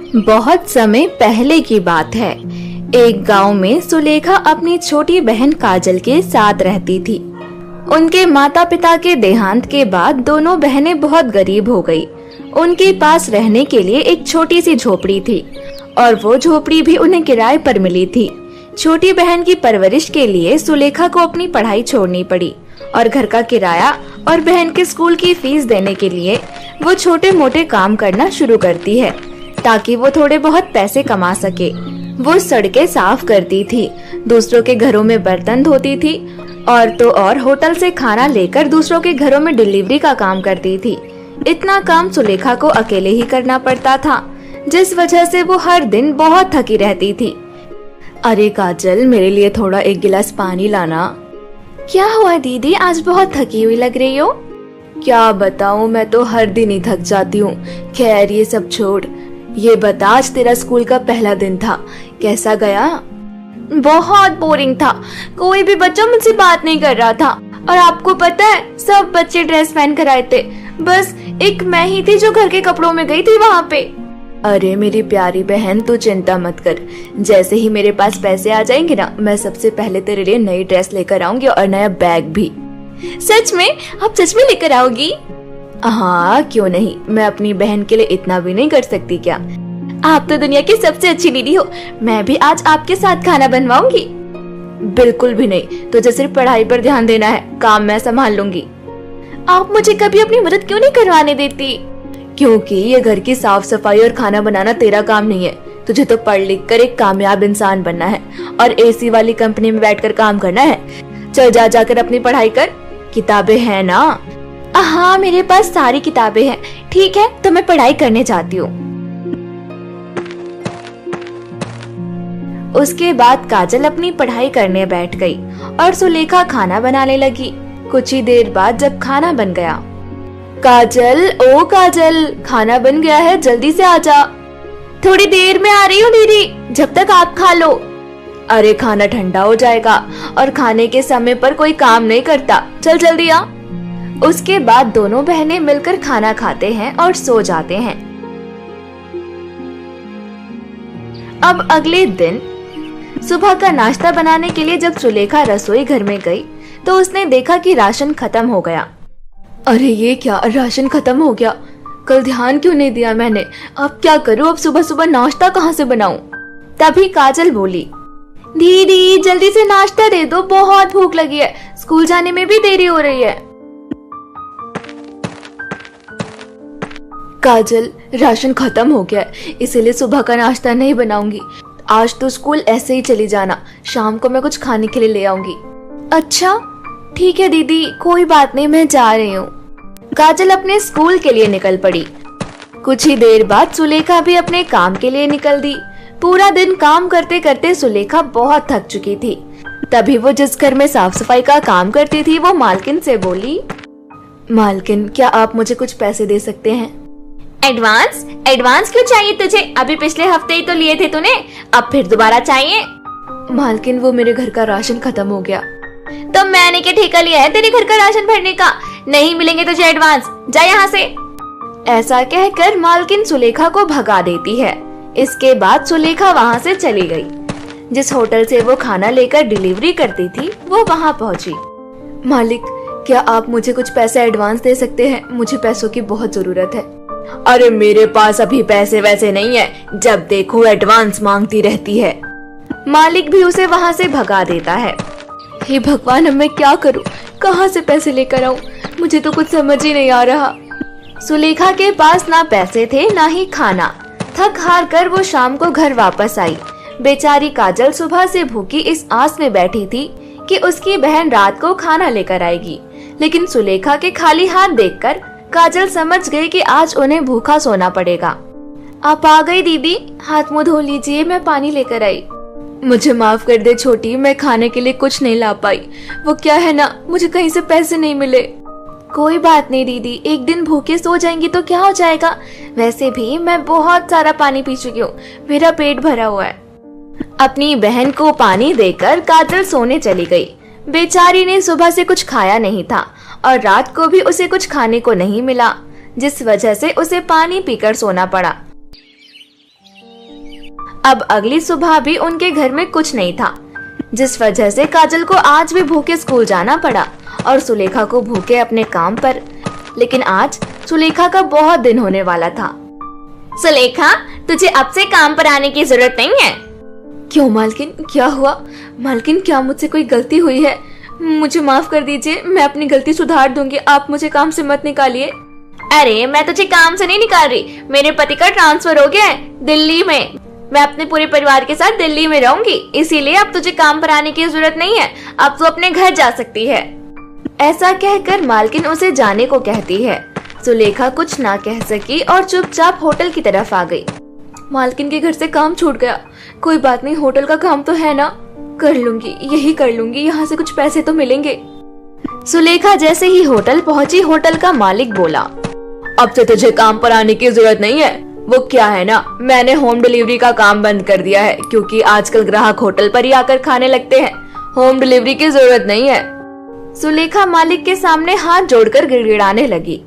बहुत समय पहले की बात है। एक गांव में सुलेखा अपनी छोटी बहन काजल के साथ रहती थी। उनके माता पिता के देहांत के बाद दोनों बहनें बहुत गरीब हो गई। उनके पास रहने के लिए एक छोटी सी झोपड़ी थी और वो झोपड़ी भी उन्हें किराए पर मिली थी। छोटी बहन की परवरिश के लिए सुलेखा को अपनी पढ़ाई छोड़नी पड़ी और घर का किराया और बहन के स्कूल की फीस देने के लिए वो छोटे मोटे काम करना शुरू करती है ताकि वो थोड़े बहुत पैसे कमा सके। वो सड़कें साफ करती थी, दूसरों के घरों में बर्तन धोती थी और तो और होटल से खाना लेकर दूसरों के घरों में डिलीवरी का काम करती थी। इतना काम सुलेखा को अकेले ही करना पड़ता था, जिस वजह से वो हर दिन बहुत थकी रहती थी। अरे काजल, मेरे लिए थोड़ा एक गिलास पानी लाना। क्या हुआ दीदी, आज बहुत थकी हुई लग रही हो? क्या बताऊं, मैं तो हर दिन ही थक जाती हूँ। खैर ये सब छोड़, ये बता आज तेरा स्कूल का पहला दिन था, कैसा गया? बहुत बोरिंग था, कोई भी बच्चा मुझसे बात नहीं कर रहा था और आपको पता है सब बच्चे ड्रेस पहन कर आए थे, बस एक मैं ही थी जो घर के कपड़ों में गई थी वहाँ पे। अरे मेरी प्यारी बहन, तू चिंता मत कर, जैसे ही मेरे पास पैसे आ जाएंगे ना, मैं सबसे पहले तेरे लिए नई ड्रेस लेकर आऊंगी और नया बैग भी। सच में? आप सच में लेकर आओगी? हाँ क्यों नहीं, मैं अपनी बहन के लिए इतना भी नहीं कर सकती क्या? आप तो दुनिया की सबसे अच्छी दीदी हो, मैं भी आज आपके साथ खाना बनवाऊंगी। बिल्कुल भी नहीं, तुझे सिर्फ पढ़ाई पर ध्यान देना है, काम मैं संभाल लूंगी। आप मुझे कभी अपनी मदद क्यों नहीं करवाने देती? क्योंकि ये घर की साफ सफाई और खाना बनाना तेरा काम नहीं है। तुझे तो पढ़ लिख कर एक कामयाब इंसान बनना है और एसी वाली कंपनी में बैठकर काम करना है। चल जाकर अपनी पढ़ाई कर, किताबें हैं ना? हाँ मेरे पास सारी किताबें हैं। ठीक है तो मैं पढ़ाई करने जाती हूँ। उसके बाद काजल अपनी पढ़ाई करने बैठ गई और सुलेखा खाना बनाने लगी। कुछ ही देर बाद जब खाना बन गया, काजल, ओ काजल, खाना बन गया है, जल्दी से आजा। थोड़ी देर में आ रही हूँ दीदी, जब तक आप खा लो। अरे खाना ठंडा हो जाएगा और खाने के समय पर कोई काम नहीं करता, चल जल्दी आ। उसके बाद दोनों बहनें मिलकर खाना खाते हैं और सो जाते हैं। अब अगले दिन सुबह का नाश्ता बनाने के लिए जब सुलेखा रसोई घर में गई तो उसने देखा कि राशन खत्म हो गया। अरे ये क्या, राशन खत्म हो गया? कल ध्यान क्यों नहीं दिया मैंने? अब क्या करूं, अब सुबह सुबह नाश्ता कहाँ से बनाऊं? तभी काजल बोली, दीदी जल्दी से नाश्ता दे दो, बहुत भूख लगी है, स्कूल जाने में भी देरी हो रही है। काजल, राशन खत्म हो गया है, इसीलिए सुबह का नाश्ता नहीं बनाऊंगी। आज तो स्कूल ऐसे ही चली जाना, शाम को मैं कुछ खाने के लिए ले आऊंगी। अच्छा ठीक है दीदी, कोई बात नहीं, मैं जा रही हूँ। काजल अपने स्कूल के लिए निकल पड़ी। कुछ ही देर बाद सुलेखा भी अपने काम के लिए निकल दी। पूरा दिन काम करते करते सुलेखा बहुत थक चुकी थी। तभी वो जिस घर में साफ सफाई का काम करती थी वो मालकिन से बोली, मालकिन क्या आप मुझे कुछ पैसे दे सकते हैं? एडवांस? एडवांस क्यों चाहिए तुझे? अभी पिछले हफ्ते ही तो लिए थे तूने, अब फिर दोबारा चाहिए? मालकिन वो मेरे घर का राशन खत्म हो गया। तो मैंने क्या ठेका लिया है तेरे घर का राशन भरने का? नहीं मिलेंगे तुझे एडवांस, जा यहाँ से। ऐसा कहकर मालकिन सुलेखा को भगा देती है। इसके बाद सुलेखा वहाँ से चली गई। जिस होटल से वो खाना लेकर डिलीवरी करती थी वो वहाँ पहुँची। मालिक, क्या आप मुझे कुछ पैसे एडवांस दे सकते हैं? मुझे पैसों की बहुत जरूरत है। अरे मेरे पास अभी पैसे वैसे नहीं है, जब देखो एडवांस मांगती रहती है। मालिक भी उसे वहाँ से भगा देता है। हे भगवान, अब मैं क्या करूं? कहां से पैसे लेकर आऊं? मुझे तो कुछ समझ ही नहीं आ रहा। सुलेखा के पास ना पैसे थे ना ही खाना। थक हार कर वो शाम को घर वापस आई। बेचारी काजल सुबह से भूखी इस आस में बैठी थी कि उसकी बहन रात को खाना लेकर आएगी, लेकिन सुलेखा के खाली हाथ देखकर काजल समझ गई कि आज उन्हें भूखा सोना पड़ेगा। आप आ गई दीदी, हाथ मुंह धो लीजिए, मैं पानी लेकर आई। मुझे माफ कर दे छोटी, मैं खाने के लिए कुछ नहीं ला पाई। वो क्या है ना, मुझे कहीं से पैसे नहीं मिले। कोई बात नहीं दीदी, एक दिन भूखे सो जाएंगी तो क्या हो जाएगा? वैसे भी मैं बहुत सारा पानी पी चुकी हूँ, मेरा पेट भरा हुआ है। अपनी बहन को पानी देकर काजल सोने चली गई। बेचारी ने सुबह से कुछ खाया नहीं था और रात को भी उसे कुछ खाने को नहीं मिला, जिस वजह से उसे पानी पीकर सोना पड़ा। अब अगली सुबह भी उनके घर में कुछ नहीं था, जिस वजह से काजल को आज भी भूखे स्कूल जाना पड़ा और सुलेखा को भूखे अपने काम पर। लेकिन आज सुलेखा का बहुत दिन होने वाला था। सुलेखा, तुझे अब से काम पर आने की जरूरत नहीं है। क्यों मालकिन, क्या हुआ? मालकिन, क्या मुझसे कोई गलती हुई है? मुझे माफ कर दीजिए, मैं अपनी गलती सुधार दूंगी, आप मुझे काम से मत निकालिए। अरे मैं तुझे काम से नहीं निकाल रही, मेरे पति का ट्रांसफर हो गया है दिल्ली में। मैं अपने पूरे परिवार के साथ दिल्ली में रहूंगी, इसीलिए अब तुझे काम पर आने की जरूरत नहीं है, अब तू अपने घर जा सकती है। ऐसा कहकर मालकिन उसे जाने को कहती है। सुलेखा कुछ ना कह सकी और चुपचाप होटल की तरफ आ गई। मालकिन के घर से काम छूट गया, कोई बात नहीं, होटल का काम तो है ना, कर लूंगी, यही कर लूंगी, यहाँ से कुछ पैसे तो मिलेंगे। सुलेखा जैसे ही होटल पहुंची, होटल का मालिक बोला, अब से तुझे काम पर आने की जरूरत नहीं है। वो क्या है ना, मैंने होम डिलीवरी का काम बंद कर दिया है, क्योंकि आजकल ग्राहक होटल पर ही आकर खाने लगते हैं, होम डिलीवरी की जरूरत नहीं है। सुलेखा मालिक के सामने हाथ जोड़कर गिड़गिड़ाने लगी।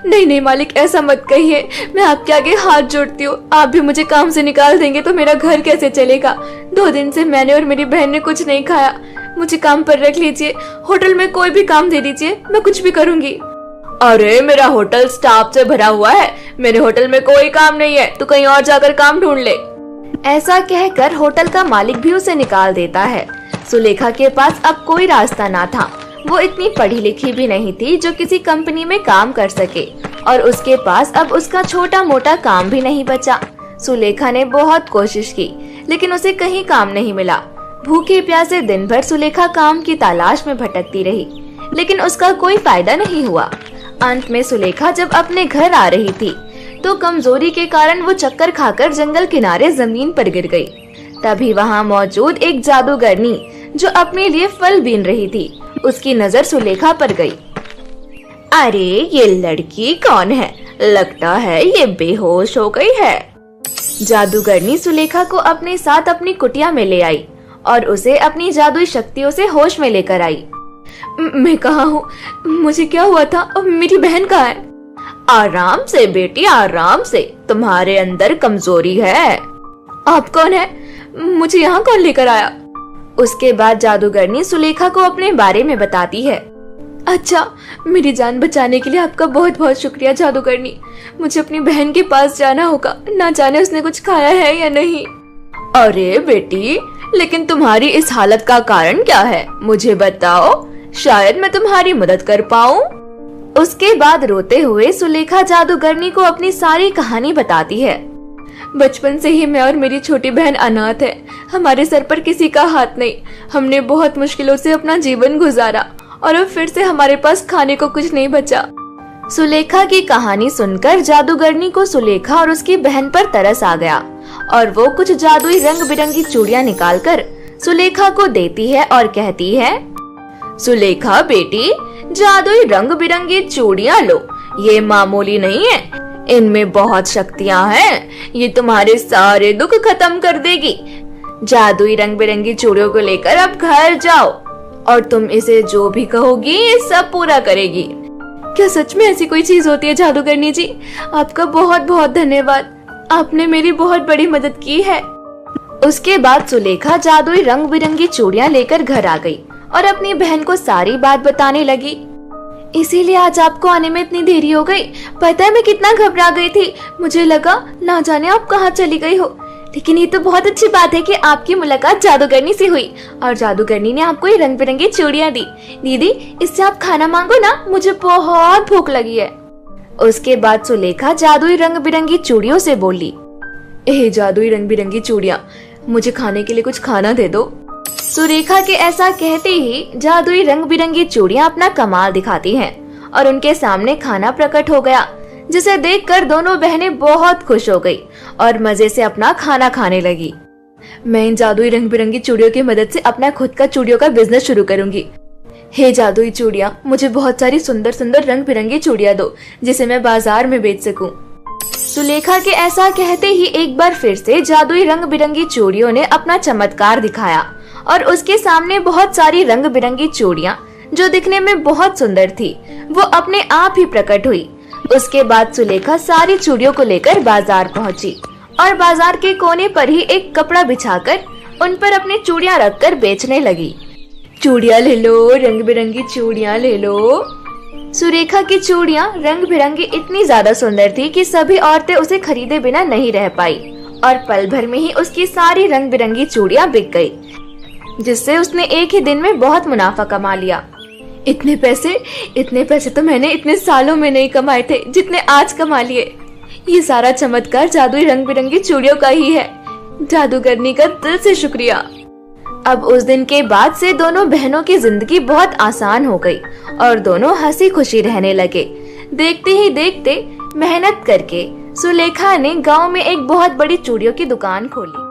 नहीं नहीं मालिक, ऐसा मत कहिए, मैं आपके आगे हाथ जोड़ती हूँ, आप भी मुझे काम से निकाल देंगे तो मेरा घर कैसे चलेगा? 2 दिन से मैंने और मेरी बहन ने कुछ नहीं खाया, मुझे काम पर रख लीजिए, होटल में कोई भी काम दे दीजिए, मैं कुछ भी करूंगी। अरे मेरा होटल स्टाफ से भरा हुआ है, मेरे होटल में कोई काम नहीं है, तू कहीं और जाकर काम ढूंढ ले। ऐसा कहकर होटल का मालिक भी उसे निकाल देता है। सुलेखा के पास अब कोई रास्ता ना था, वो इतनी पढ़ी लिखी भी नहीं थी जो किसी कंपनी में काम कर सके, और उसके पास अब उसका छोटा मोटा काम भी नहीं बचा। सुलेखा ने बहुत कोशिश की, लेकिन उसे कहीं काम नहीं मिला। भूखे प्यासे दिन भर सुलेखा काम की तलाश में भटकती रही, लेकिन उसका कोई फायदा नहीं हुआ। अंत में सुलेखा जब अपने घर आ रही थी तो कमजोरी के कारण वो चक्कर खाकर जंगल किनारे जमीन पर गिर गई। तभी वहाँ मौजूद एक जादूगरनी जो अपने लिए फल बीन रही थी, उसकी नजर सुलेखा पर गई। अरे ये लड़की कौन है? लगता है ये बेहोश हो गई है। जादूगरनी सुलेखा को अपने साथ अपनी कुटिया में ले आई और उसे अपनी जादुई शक्तियों से होश में लेकर आई। मैं कहाँ हूँ? मुझे क्या हुआ था? और मेरी बहन कहाँ है? आराम से बेटी, आराम से, तुम्हारे अंदर कमजोरी है। आप कौन है? मुझे यहाँ कौन लेकर आया? उसके बाद जादूगरनी सुलेखा को अपने बारे में बताती है। अच्छा, मेरी जान बचाने के लिए आपका बहुत बहुत शुक्रिया जादूगरनी। मुझे अपनी बहन के पास जाना होगा, ना जाने उसने कुछ खाया है या नहीं। अरे बेटी, लेकिन तुम्हारी इस हालत का कारण क्या है? मुझे बताओ, शायद मैं तुम्हारी मदद कर पाऊं। उसके बाद रोते हुए सुलेखा जादूगरनी को अपनी सारी कहानी बताती है। बचपन से ही मैं और मेरी छोटी बहन अनाथ है, हमारे सर पर किसी का हाथ नहीं, हमने बहुत मुश्किलों से अपना जीवन गुजारा और अब फिर से हमारे पास खाने को कुछ नहीं बचा। सुलेखा की कहानी सुनकर जादूगरनी को सुलेखा और उसकी बहन पर तरस आ गया और वो कुछ जादुई रंग बिरंगी चूड़ियां निकालकर सुलेखा को देती है और कहती है, सुलेखा बेटी, जादुई रंग बिरंगी चूड़ियां लो, ये मामूली नहीं है, इनमें बहुत शक्तियां हैं, ये तुम्हारे सारे दुख खत्म कर देगी। जादुई रंग बिरंगी चूड़ियों को लेकर अब घर जाओ और तुम इसे जो भी कहोगी ये सब पूरा करेगी। क्या सच में ऐसी कोई चीज होती है जादूगरनी जी? आपका बहुत बहुत धन्यवाद, आपने मेरी बहुत बड़ी मदद की है। उसके बाद सुलेखा जादुई रंग बिरंगी चूड़ियां लेकर घर आ गई और अपनी बहन को सारी बात बताने लगी। इसीलिए आज आपको आने में इतनी देरी हो गई। पता है मैं कितना घबरा गई थी, मुझे लगा ना जाने आप कहाँ चली गई हो। लेकिन ये तो बहुत अच्छी बात है कि आपकी मुलाकात जादूगरनी से हुई और जादूगरनी ने आपको ये रंग बिरंगी चूड़ियां दी। दीदी, इससे आप खाना मांगो ना, मुझे बहुत भूख लगी है। उसके बाद सुलेखा जादुई रंग बिरंगी चूड़ियों से बोली, ए जादुई रंग बिरंगी चूड़ियां, मुझे खाने के लिए कुछ खाना दे दो। सुलेखा के ऐसा कहते ही जादुई रंग बिरंगी चूड़ियां अपना कमाल दिखाती हैं और उनके सामने खाना प्रकट हो गया, जिसे देखकर दोनों बहनें बहुत खुश हो गई और मजे से अपना खाना खाने लगी। मैं इन जादुई रंग बिरंगी चूड़ियों की मदद से अपना खुद का चूड़ियों का बिजनेस शुरू करूंगी। हे जादुई चूड़ियां, मुझे बहुत सारी सुंदर सुंदर रंग बिरंगी चूड़ियां दो, जिसे मैं बाजार में बेच सकूं। सुलेखा के ऐसा कहते ही एक बार फिर से जादुई रंग बिरंगी चूड़ियों ने अपना चमत्कार दिखाया और उसके सामने बहुत सारी रंग बिरंगी चूड़ियां, जो दिखने में बहुत सुंदर थी, वो अपने आप ही प्रकट हुई। उसके बाद सुलेखा सारी चूड़ियों को लेकर बाजार पहुंची और बाजार के कोने पर ही एक कपड़ा बिछाकर उन पर अपनी चूड़ियां रखकर बेचने लगी। चूड़ियां ले लो, रंग बिरंगी चूड़ियां ले लो। सुरेखा की चूड़ियां रंग बिरंगी इतनी ज्यादा सुंदर थी कि सभी औरतें उसे खरीदे बिना नहीं रह पाई और पल भर में ही उसकी सारी रंग बिरंगी चूड़ियां बिक गई, जिससे उसने एक ही दिन में बहुत मुनाफा कमा लिया। इतने पैसे तो मैंने इतने सालों में नहीं कमाए थे जितने आज कमा लिए। ये सारा चमत्कार जादुई रंग बिरंगी चूड़ियों का ही है। जादूगरनी का दिल से शुक्रिया। अब उस दिन के बाद से दोनों बहनों की जिंदगी बहुत आसान हो गई और दोनों हंसी खुशी रहने लगे। देखते ही देखते मेहनत करके सुलेखा ने गांव में एक बहुत बड़ी चूड़ियों की दुकान खोली।